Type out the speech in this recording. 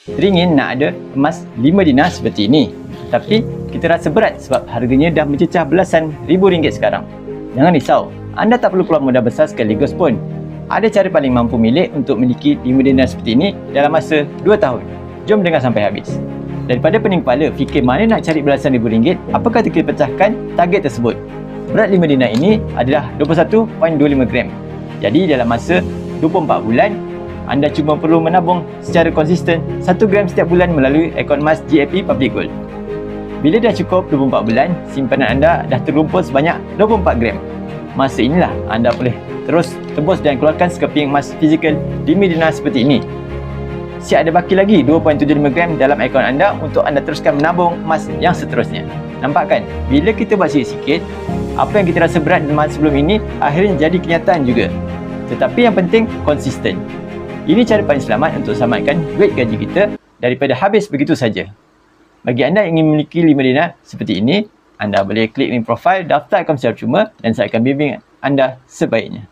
Teringin nak ada emas 5 dinar seperti ini. Tapi kita rasa berat sebab harganya dah mencecah belasan ribu ringgit sekarang. Jangan risau, anda tak perlu keluar modal besar sekaligus pun. Ada cara paling mampu milik untuk memiliki 5 dinar seperti ini dalam masa 2 tahun. Jom dengar sampai habis. Daripada pening kepala fikir mana nak cari belasan ribu ringgit, apa kata kita pecahkan target tersebut. Berat 5 dinar ini adalah 21.25 gram. Jadi dalam masa 24 bulan, anda cuma perlu menabung secara konsisten 1 gram setiap bulan melalui akaun emas GAP Public Gold. Bila dah cukup 24 bulan, simpanan anda dah terkumpul sebanyak 24 gram. Masa inilah anda boleh terus tebus dan keluarkan sekeping emas fizikal 5 dinar seperti ini. Siap ada baki lagi 2.75 gram dalam akaun anda untuk anda teruskan menabung emas yang seterusnya. Nampak kan? Bila kita buat sikit-sikit, apa yang kita rasa berat di masa sebelum ini akhirnya jadi kenyataan juga. Tetapi yang penting, konsisten. Ini cara paling selamat untuk selamatkan duit gaji kita daripada habis begitu saja. Bagi anda yang ingin memiliki 5 dinar seperti ini, anda boleh klik link profil, daftar akaun secara cuma dan saya akan bimbing anda sebaiknya.